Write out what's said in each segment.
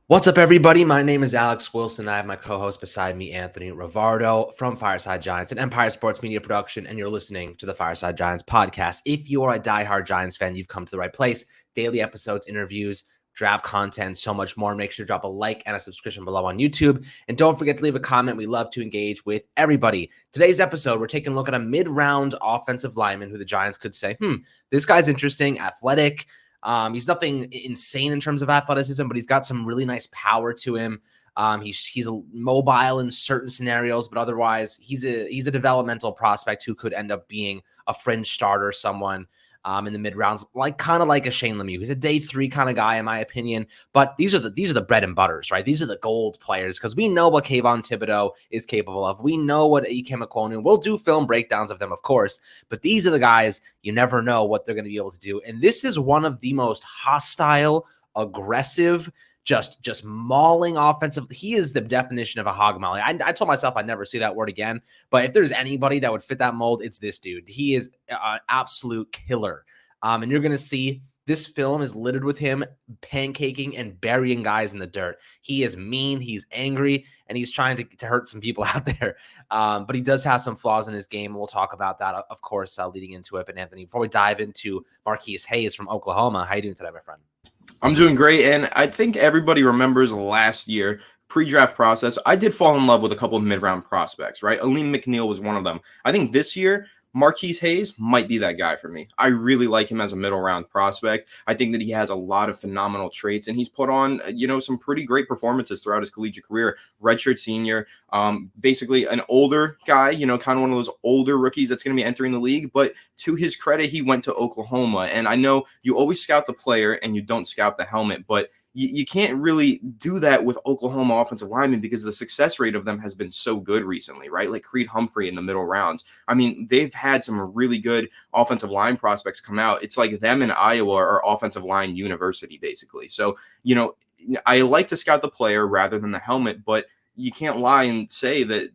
What's up, everybody? My name is Alex Wilson. I have my co-host beside me, Anthony Rivardo from Fireside Giants and Empire Sports Media Production, and you're listening to the Fireside Giants podcast. If you are a diehard Giants fan, you've come to the right place. Daily episodes, interviews, draft content, so much more. Make sure to drop a like and a subscription below on YouTube. And don't forget to leave a comment. We love to engage with everybody. Today's episode, we're taking a look at a mid-round offensive lineman who the Giants could say, this guy's interesting, athletic. He's nothing insane in terms of athleticism, but he's got some really nice power to him. He's mobile in certain scenarios, but otherwise he's a developmental prospect who could end up being a fringe starter, someone in the mid rounds, kind of like a Shane Lemieux. He's a day 3 kind of guy, in my opinion. But these are the bread and butters, right? These are the gold players because we know what Kayvon Thibodeau is capable of. We know what Ike Ekwonu. We'll do film breakdowns of them, of course. But these are the guys you never know what they're going to be able to do. And this is one of the most hostile, aggressive, just mauling offensive. He is the definition of a hog molly. I told myself I'd never see that word again, but if there's anybody that would fit that mold, it's this dude. He is an absolute killer. And you're going to see this film is littered with him pancaking and burying guys in the dirt. He is mean, he's angry, and he's trying to hurt some people out there. But he does have some flaws in his game. We'll talk about that, of course, leading into it. But Anthony, before we dive into Marquis Hayes from Oklahoma, how you doing today, my friend? I'm doing great, and I think everybody remembers last year, pre-draft process, I did fall in love with a couple of mid-round prospects, right? Aleem McNeil was one of them. I think this year, Marquis Hayes might be that guy for me. I really like him as a middle-round prospect. I think that he has a lot of phenomenal traits, and he's put on, some pretty great performances throughout his collegiate career. Redshirt senior, basically an older guy, kind of one of those older rookies that's going to be entering the league. But to his credit, he went to Oklahoma. And I know you always scout the player and you don't scout the helmet, but you can't really do that with Oklahoma offensive linemen because the success rate of them has been so good recently, right? Like Creed Humphrey in the middle rounds. I mean, they've had some really good offensive line prospects come out. It's like them in Iowa are offensive line university, basically. So, I like to scout the player rather than the helmet, but you can't lie and say that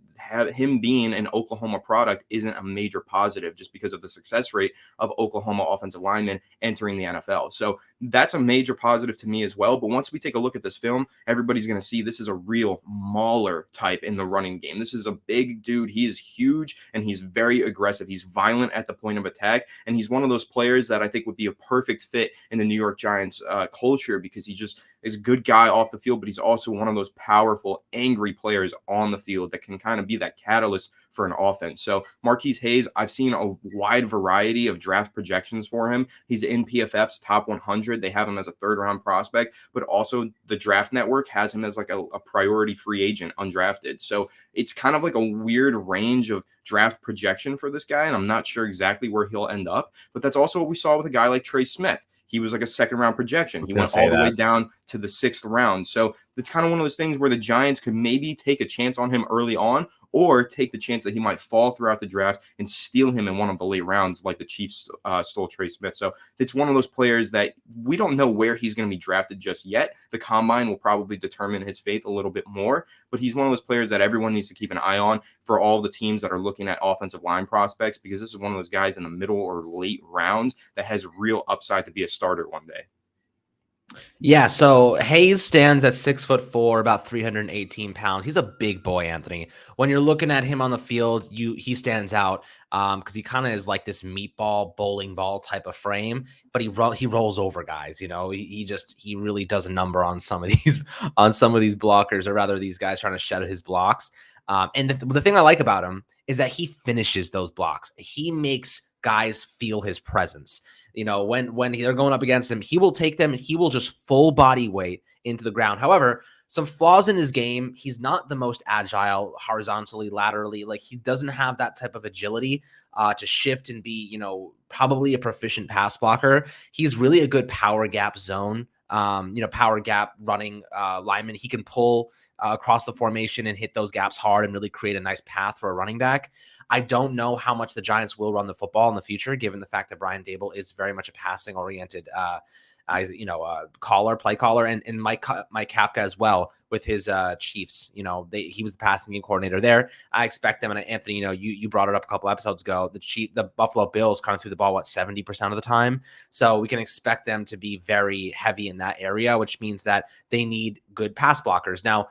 him being an Oklahoma product isn't a major positive just because of the success rate of Oklahoma offensive linemen entering the NFL. So that's a major positive to me as well. But once we take a look at this film, everybody's going to see this is a real mauler type in the running game. This is a big dude. He is huge and he's very aggressive. He's violent at the point of attack. And he's one of those players that I think would be a perfect fit in the New York Giants culture because he just is a good guy off the field, but he's also one of those powerful, angry players on the field that can kind of be that catalyst for an offense. So Marquis Hayes, I've seen a wide variety of draft projections for him. He's in PFF's top 100. They have him as a third-round prospect, but also the Draft Network has him as like a priority free agent, undrafted. So it's kind of like a weird range of draft projection for this guy, and I'm not sure exactly where he'll end up. But that's also what we saw with a guy like Trey Smith. He was like a second-round projection. He went all the way down to the 6th round. So it's kind of one of those things where the Giants could maybe take a chance on him early on or take the chance that he might fall throughout the draft and steal him in one of the late rounds like the Chiefs stole Trey Smith. So it's one of those players that we don't know where he's going to be drafted just yet. The combine will probably determine his fate a little bit more, but he's one of those players that everyone needs to keep an eye on for all the teams that are looking at offensive line prospects because this is one of those guys in the middle or late rounds that has real upside to be a starter one day. Yeah, so Hayes stands at 6'4", about 318 pounds. He's a big boy, Anthony. When you're looking at him on the field, he stands out because he kind of is like this meatball, bowling ball type of frame, but he rolls over guys. He really does a number on some of these blockers, or rather these guys trying to shadow his blocks. And the thing I like about him is that he finishes those blocks. He makes guys feel his presence. When they're going up against him, he will take them and he will just full body weight into the ground. However, some flaws in his game. He's not the most agile horizontally, laterally. Like he doesn't have that type of agility to shift and be, probably a proficient pass blocker. He's really a good power gap zone, power gap running lineman. He can pull across the formation and hit those gaps hard and really create a nice path for a running back. I don't know how much the Giants will run the football in the future, given the fact that Brian Daboll is very much a passing-oriented play caller, and Mike Kafka as well with his Chiefs. He was the passing game coordinator there. I expect them, and Anthony, you brought it up a couple episodes ago. The Buffalo Bills kind of threw the ball 70% of the time, so we can expect them to be very heavy in that area, which means that they need good pass blockers. Now,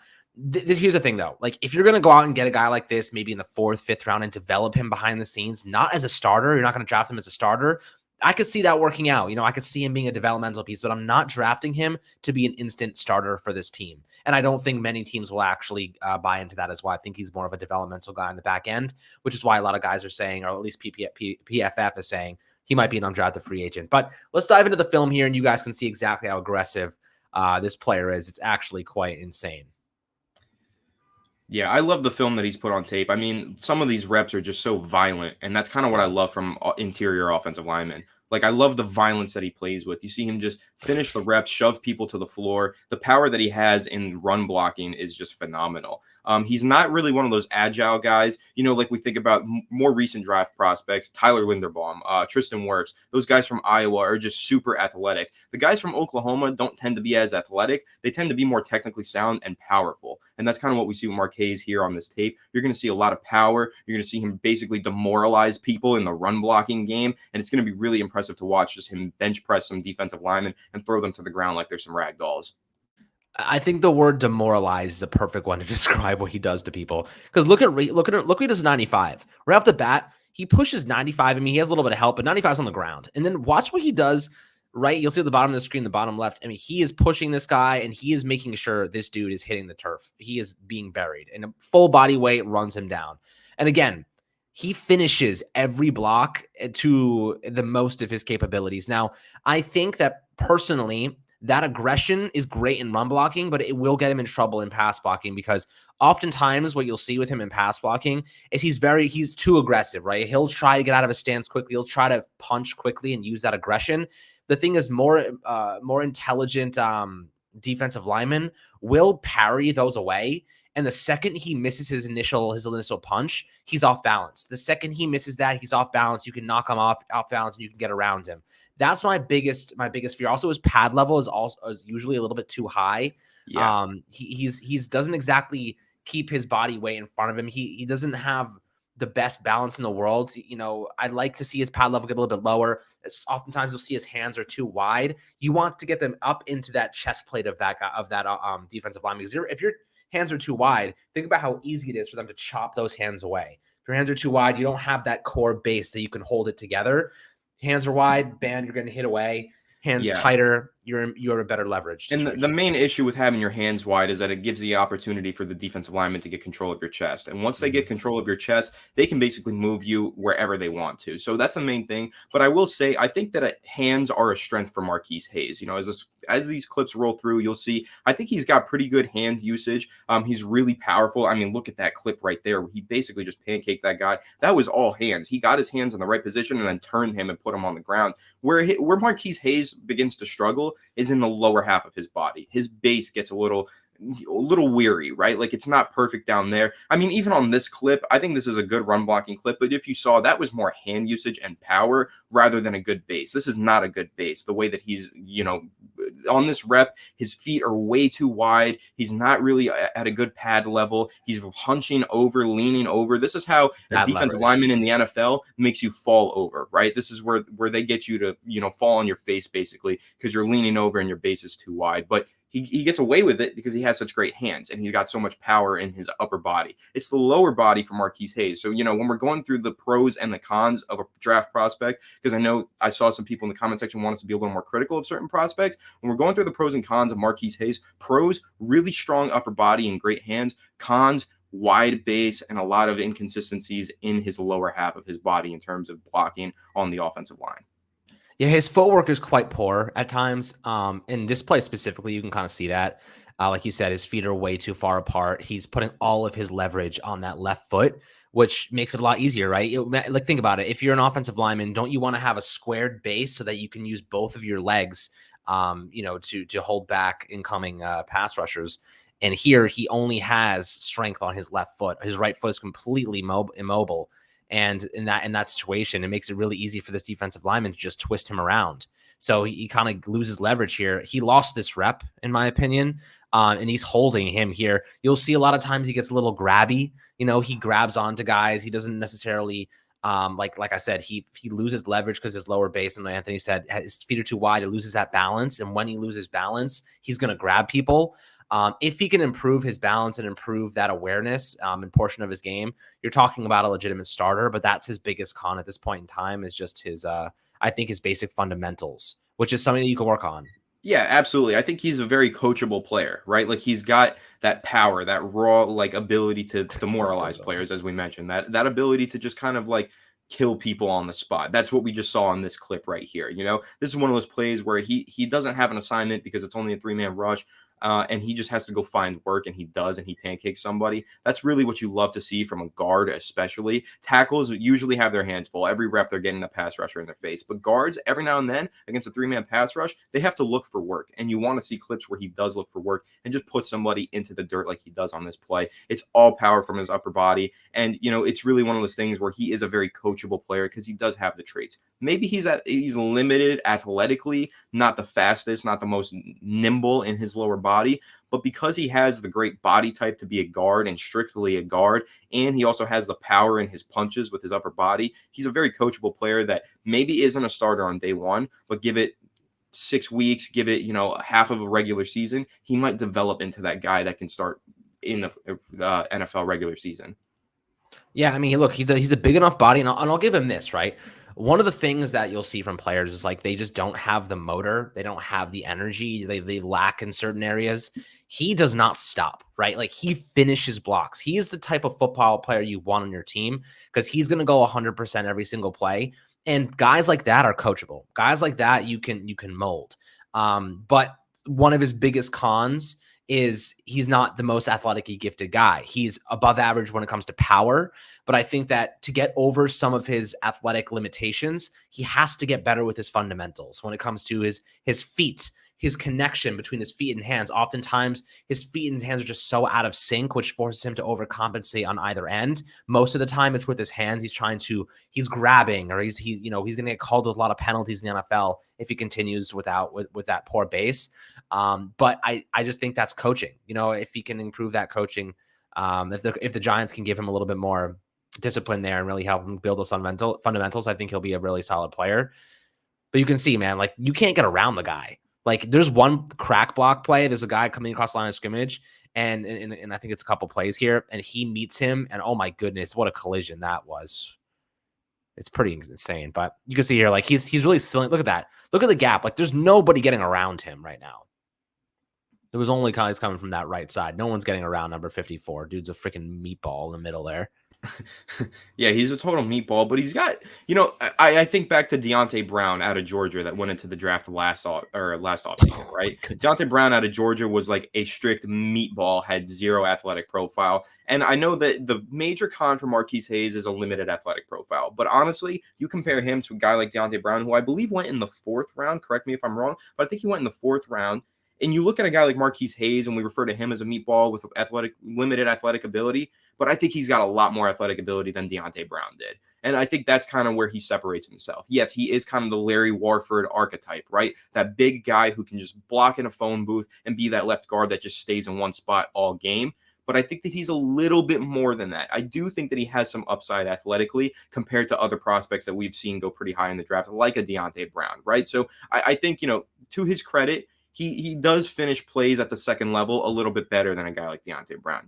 here's the thing though, like if you're going to go out and get a guy like this, maybe in the 4th, 5th round and develop him behind the scenes, not as a starter, you're not going to draft him as a starter. I could see that working out. I could see him being a developmental piece, but I'm not drafting him to be an instant starter for this team. And I don't think many teams will actually buy into that as well. I think he's more of a developmental guy on the back end, which is why a lot of guys are saying, or at least PFF is saying, he might be an undrafted free agent. But let's dive into the film here, and you guys can see exactly how aggressive this player is. It's actually quite insane. Yeah, I love the film that he's put on tape. I mean, some of these reps are just so violent, and that's kind of what I love from interior offensive linemen. Like, I love the violence that he plays with. You see him just finish the reps, shove people to the floor. The power that he has in run blocking is just phenomenal. He's not really one of those agile guys, like we think about more recent draft prospects, Tyler Linderbaum, Tristan Wirfs. Those guys from Iowa are just super athletic. The guys from Oklahoma don't tend to be as athletic. They tend to be more technically sound and powerful. And that's kind of what we see with Marquis here on this tape. You're going to see a lot of power. You're going to see him basically demoralize people in the run blocking game. And it's going to be really impressive to watch just him bench press some defensive linemen and throw them to the ground like they're some rag dolls. I think the word demoralize is a perfect one to describe what he does to people. Because look what he does 95. Right off the bat, he pushes 95. I mean, he has a little bit of help, but 95's on the ground. And then watch what he does. Right, you'll see at the bottom of the screen, the bottom left. I mean, he is pushing this guy, and he is making sure this dude is hitting the turf. He is being buried, and a full body weight runs him down. And again, he finishes every block to the most of his capabilities. Now, I think that personally, that aggression is great in run blocking, but it will get him in trouble in pass blocking, because oftentimes what you'll see with him in pass blocking is he's too aggressive, right? He'll try to get out of a stance quickly. He'll try to punch quickly and use that aggression. The thing is, more intelligent defensive linemen will parry those away. And the second he misses his initial punch, he's off balance. The second he misses that, he's off balance. You can knock him off balance, and you can get around him. That's my biggest fear. Also, his pad level is usually a little bit too high. Yeah. He's doesn't exactly keep his body weight in front of him. He doesn't have the best balance in the world. I'd like to see his pad level get a little bit lower. Oftentimes you'll see his hands are too wide. You want to get them up into that chest plate of that defensive lineman. Because if your hands are too wide, think about how easy it is for them to chop those hands away. If your hands are too wide, you don't have that core base that you can hold it together. Hands are wide, bam, you're going to hit away. Hands tighter, you're a better leverage situation. And the main issue with having your hands wide is that it gives the opportunity for the defensive lineman to get control of your chest. And once they get control of your chest, they can basically move you wherever they want to. So that's the main thing. But I will say, I think that hands are a strength for Marquis Hayes. As these clips roll through, you'll see, I think he's got pretty good hand usage. He's really powerful. I mean, look at that clip right there. He basically just pancaked that guy. That was all hands. He got his hands in the right position and then turned him and put him on the ground. Where Marquis Hayes begins to struggle is in the lower half of his body. His base gets a little weary, right? Like, it's not perfect down there. I mean, even on this clip, I think this is a good run blocking clip, but if you saw, that was more hand usage and power rather than a good base. This is not a good base. The way that he's, on this rep, his feet are way too wide. He's not really at a good pad level. He's hunching over, leaning over. This is how a defensive lineman in the NFL makes you fall over, right? This is where they get you to, fall on your face, basically, because you're leaning over and your base is too wide. But he gets away with it because he has such great hands and he's got so much power in his upper body. It's the lower body for Marquis Hayes. So, when we're going through the pros and the cons of a draft prospect, because I know I saw some people in the comment section want us to be a little more critical of certain prospects. When we're going through the pros and cons of Marquis Hayes, pros, really strong upper body and great hands. Cons, wide base and a lot of inconsistencies in his lower half of his body in terms of blocking on the offensive line. Yeah, his footwork is quite poor at times. In this play specifically, you can kind of see that. Like you said, his feet are way too far apart. He's putting all of his leverage on that left foot, which makes it a lot easier, right? Like, think about it. If you're an offensive lineman, don't you want to have a squared base so that you can use both of your legs, to hold back incoming pass rushers? And here he only has strength on his left foot. His right foot is completely immobile. And in that situation, it makes it really easy for this defensive lineman to just twist him around. So he kind of loses leverage here. He lost this rep, in my opinion, and he's holding him here. You'll see a lot of times he gets a little grabby. He grabs onto guys. He doesn't necessarily like I said, he loses leverage because his lower base, and Anthony said his feet are too wide. He loses that balance, and when he loses balance, he's going to grab people. If he can improve his balance and improve that awareness and portion of his game, you're talking about a legitimate starter. But that's his biggest con at this point in time, is just his I think his basic fundamentals, which is something that you can work on. Yeah, absolutely. I think he's a very coachable player, right? Like he's got that power, that raw like ability to demoralize players, as we mentioned. That ability to just kind of like kill people on the spot. That's what we just saw in this clip right here. This is one of those plays where he doesn't have an assignment because it's only a 3-man rush. And he just has to go find work, and he does, and he pancakes somebody. That's really what you love to see from a guard, especially. Tackles usually have their hands full. Every rep, they're getting a pass rusher in their face. But guards, every now and then, against a 3-man pass rush, they have to look for work. And you want to see clips where he does look for work and just put somebody into the dirt like he does on this play. It's all power from his upper body. And, it's really one of those things where he is a very coachable player because he does have the traits. Maybe he's limited athletically, not the fastest, not the most nimble in his lower body, but because he has the great body type to be a guard and strictly a guard, and he also has the power in his punches with his upper body, he's a very coachable player that maybe isn't a starter on day one, but give it 6 weeks, give it, half of a regular season, he might develop into that guy that can start in the NFL regular season. Yeah, I mean, look, he's a big enough body, and I'll give him this, right? One of the things that you'll see from players is like they just don't have the motor, they don't have the energy, they lack in certain areas. He does not stop, right? Like he finishes blocks. He is the type of football player you want on your team because he's going to go 100% every single play. And guys like that are coachable. Guys like that you can mold. But one of his biggest cons is he's not the most athletically gifted guy. He's above average when it comes to power, but I think that to get over some of his athletic limitations, he has to get better with his fundamentals when it comes to his feet, his connection between his feet and hands. Oftentimes his feet and hands are just so out of sync, which forces him to overcompensate on either end. Most of the time it's with his hands. He's grabbing, or he's going to get called with a lot of penalties in the NFL if he continues with that poor base. But I just think that's coaching, if he can improve that coaching, if the Giants can give him a little bit more discipline there and really help him build those fundamentals, I think he'll be a really solid player. But you can see, man, like you can't get around the guy. Like there's one crack block play. There's a guy coming across the line of scrimmage, and I think it's a couple plays here, and he meets him, and oh my goodness, what a collision that was. It's pretty insane. But you can see here, like he's really silly. Look at that. Look at the gap. Like there's nobody getting around him right now. There was only guys coming from that right side. No one's getting around number 54. Dude's a freaking meatball in the middle there. Yeah, he's a total meatball, but he's got, I think back to Deontay Brown out of Georgia that went into the draft last offseason, right? Deontay Brown out of Georgia was like a strict meatball, had zero athletic profile. And I know that the major con for Marquis Hayes is a limited athletic profile. But honestly, you compare him to a guy like Deontay Brown, who I believe went in the 4th round. Correct me if I'm wrong, but I think he went in the 4th round. And you look at a guy like Marquis Hayes, and we refer to him as a meatball with limited athletic ability, but I think he's got a lot more athletic ability than Deontay Brown did. And I think that's kind of where he separates himself. Yes, he is kind of the Larry Warford archetype, right? That big guy who can just block in a phone booth and be that left guard that just stays in one spot all game. But I think that he's a little bit more than that. I do think that he has some upside athletically compared to other prospects that we've seen go pretty high in the draft, like a Deontay Brown, right? So I think, to his credit, he does finish plays at the second level a little bit better than a guy like Deontay Brown.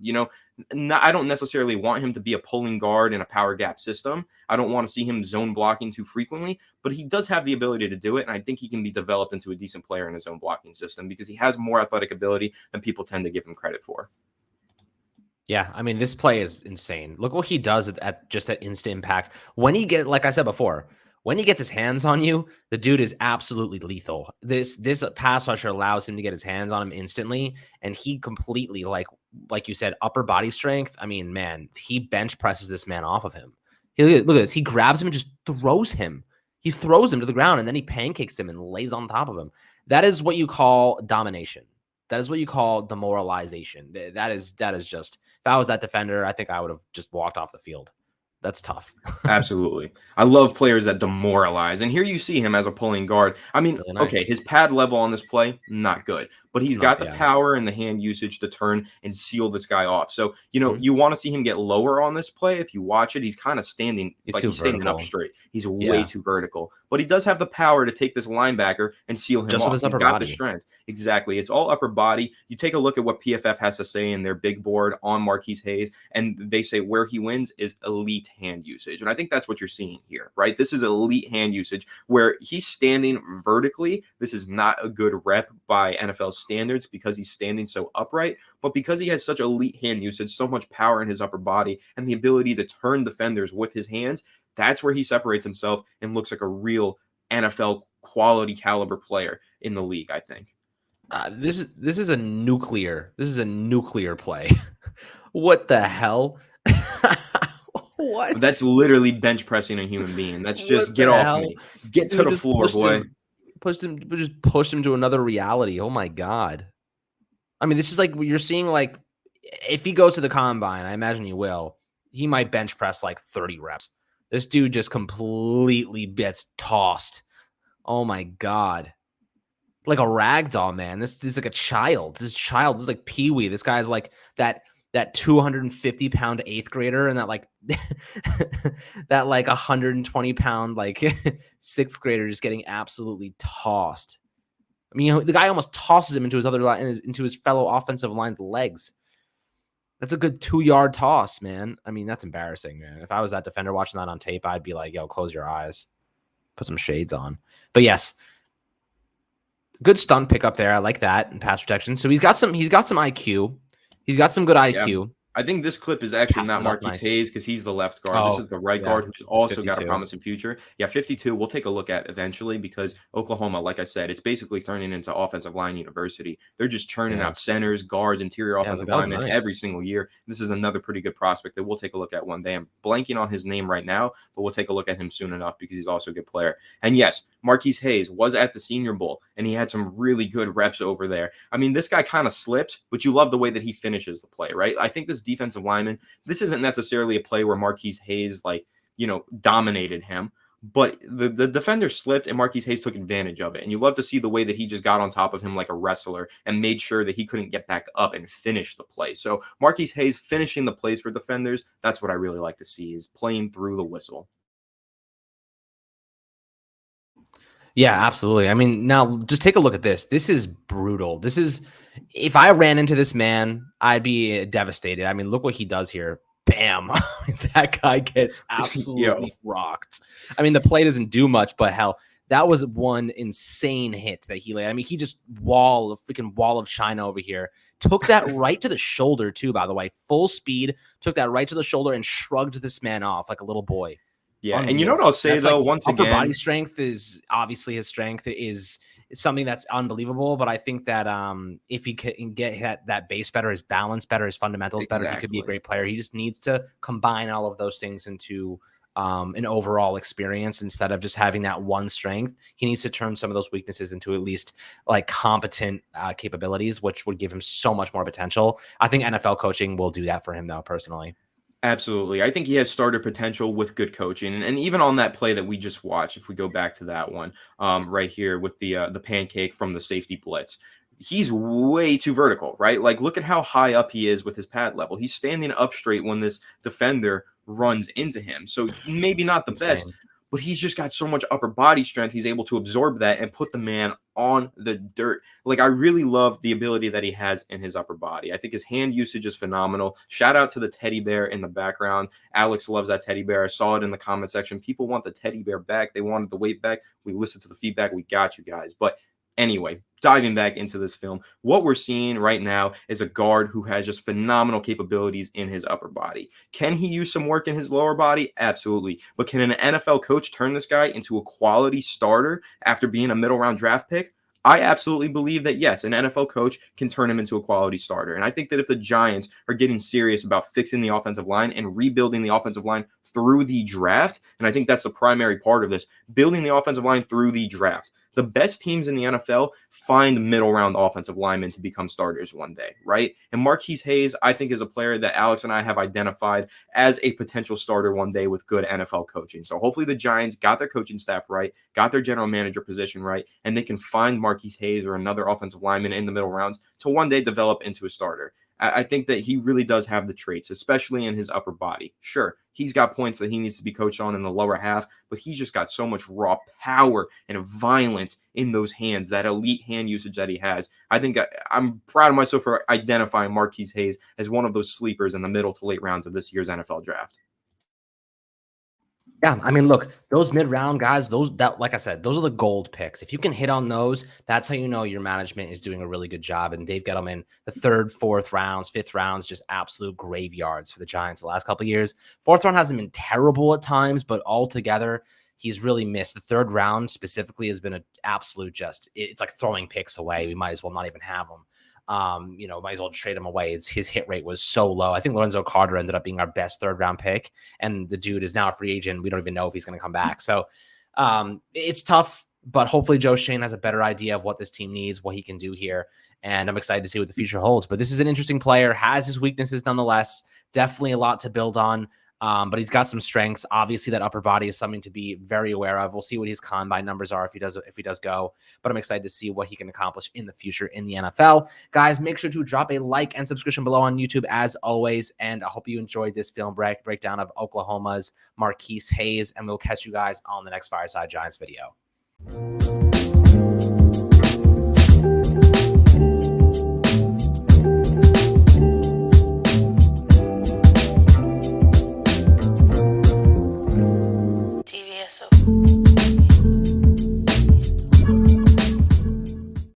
I don't necessarily want him to be a pulling guard in a power gap system. I don't want to see him zone blocking too frequently, but he does have the ability to do it, and I think he can be developed into a decent player in his zone blocking system because he has more athletic ability than people tend to give him credit for. Yeah, I mean, this play is insane. Look what he does at just that instant impact. Like I said before, when he gets his hands on you, the dude is absolutely lethal. This pass rusher allows him to get his hands on him instantly, and he completely, like you said, upper body strength. I mean, man, he bench presses this man off of him. Look at this. He grabs him and just throws him. He throws him to the ground, and then he pancakes him and lays on top of him. That is what you call domination. That is what you call demoralization. That is just, if I was that defender, I think I would have just walked off the field. That's tough. Absolutely. I love players that demoralize. And here you see him as a pulling guard. I mean, Really okay, nice. his pad level on this play, not good. But It's he's not, got the yeah. power and the hand usage to turn and seal this guy off. So, Mhm. you want to see him get lower on this play. If you watch it, he's kind of standing He's like too he's standing up vertical. straight. He's way Yeah. too vertical. But he does have the power to take this linebacker and seal him Just with off. his He's upper got the body. strength. Exactly. It's all upper body. You take a look at what PFF has to say in their big board on Marquis Hayes, and they say where he wins is elite hand usage. And I think that's what you're seeing here, right? This is elite hand usage where he's standing vertically. This is not a good rep by NFL standards because he's standing so upright, but because he has such elite hand usage, so much power in his upper body, and the ability to turn defenders with his hands, that's where he separates himself and looks like a real NFL quality caliber player in the league, I think. This is a nuclear play. What the hell? What? That's literally bench pressing a human being. That's just What get the off hell? me. Get to Dude the just floor, boy. pushed him to another reality. Oh my god. I mean, this is like you're seeing like if he goes to the combine, I imagine he will. He might bench press like 30 reps. This dude just completely gets tossed. Oh my god. Like a rag doll, man. This is like a child. This is like Pee-wee. This guy's like that 250-pound eighth grader and that like that like 120-pound like sixth grader just getting absolutely tossed. I mean, the guy almost tosses him into his other line, into his fellow offensive line's legs. That's a good 2-yard toss, man. I mean, that's embarrassing, man. If I was that defender watching that on tape, I'd be like, yo, close your eyes. Put some shades on. But yes, good stunt pickup there. I like that in pass protection. So he's got some IQ. He's got some good Yeah. IQ. I think this clip is actually Passes not it off Marquis nice. Hayes because he's the left guard. This is the right guard who's It's also got a 52. promising future. Yeah, 52 we'll take a look at eventually because Oklahoma, like I said, it's basically turning into offensive line university. They're just churning Yeah. out centers, guards, interior offensive that was linemen nice. every single year. This is another pretty good prospect that we'll take a look at one day. I'm blanking on his name right now, but we'll take a look at him soon enough because he's also a good player. And yes, Marquis Hayes was at the Senior Bowl, and he had some really good reps over there. I mean, this guy kind of slipped, but you love the way that he finishes the play, right? I think this defensive lineman, this isn't necessarily a play where Marquis Hayes, dominated him, but the defender slipped and Marquis Hayes took advantage of it. And you love to see the way that he just got on top of him like a wrestler and made sure that he couldn't get back up and finish the play. So Marquis Hayes finishing the plays for defenders, that's what I really like to see, is playing through the whistle. Yeah, absolutely. I mean, now just take a look at this. This is brutal. This is, if I ran into this man, I'd be devastated. I mean, look what he does here. Bam. That guy gets absolutely rocked. I mean, the play doesn't do much, but hell, that was one insane hit that he laid. I mean, he just freaking wall of China over here. Took that right to the shoulder, too, by the way. Full speed, took that right to the shoulder and shrugged this man off like a little boy. Yeah, and you know what I'll say, though, once upper again, body strength is obviously his strength is something that's unbelievable. But I think that if he can get that base better, his balance better, his fundamentals better, he could be a great player. He just needs to combine all of those things into an overall experience instead of just having that one strength. He needs to turn some of those weaknesses into at least like competent capabilities, which would give him so much more potential. I think NFL coaching will do that for him, though, personally. Absolutely. I think he has starter potential with good coaching. And even on that play that we just watched, if we go back to that one right here with the pancake from the safety blitz, he's way too vertical, right? Like, look at how high up he is with his pad level. He's standing up straight when this defender runs into him. So maybe not the best, but he's just got so much upper body strength. He's able to absorb that and put the man on the dirt. Like, I really love the ability that he has in his upper body. I think his hand usage is phenomenal. Shout out to the teddy bear in the background. Alex loves that teddy bear. I saw it in the comment section. People want the teddy bear back. They wanted the weight back. We listened to the feedback. We got you guys. But anyway, diving back into this film, what we're seeing right now is a guard who has just phenomenal capabilities in his upper body. Can he use some work in his lower body? Absolutely. But can an NFL coach turn this guy into a quality starter after being a middle round draft pick? I absolutely believe that, yes, an NFL coach can turn him into a quality starter. And I think that if the Giants are getting serious about fixing the offensive line and rebuilding the offensive line through the draft, and I think that's the primary part of this, building the offensive line through the draft, The best teams in the NFL find middle round offensive linemen to become starters one day, right? And Marquis Hayes, I think, is a player that Alex and I have identified as a potential starter one day with good NFL coaching. So hopefully the Giants got their coaching staff right, got their general manager position right, and they can find Marquis Hayes or another offensive lineman in the middle rounds to one day develop into a starter. I think that he really does have the traits, especially in his upper body. Sure, he's got points that he needs to be coached on in the lower half, but he's just got so much raw power and violence in those hands, that elite hand usage that he has. I think I'm proud of myself for identifying Marquis Hayes as one of those sleepers in the middle to late rounds of this year's NFL draft. Yeah, I mean, look, those mid-round guys, like I said, those are the gold picks. If you can hit on those, that's how you know your management is doing a really good job. And Dave Gettleman, the third, fourth rounds, fifth rounds, just absolute graveyards for the Giants the last couple of years. Fourth round hasn't been terrible at times, but altogether, he's really missed. The third round specifically has been an absolute it's like throwing picks away. We might as well not even have them. Might as well trade him away. His hit rate was so low. I think Lorenzo Carter ended up being our best third round pick, and the dude is now a free agent. We don't even know if he's going to come back. So it's tough, but hopefully Joe Schoen has a better idea of what this team needs, what he can do here. And I'm excited to see what the future holds. But this is an interesting player, has his weaknesses nonetheless. Definitely a lot to build on. But he's got some strengths. Obviously, that upper body is something to be very aware of. We'll see what his combine numbers are if he does go. But I'm excited to see what he can accomplish in the future in the NFL. Guys, make sure to drop a like and subscription below on YouTube as always. And I hope you enjoyed this film breakdown of Oklahoma's Marquis Hayes. And we'll catch you guys on the next Fireside Giants video.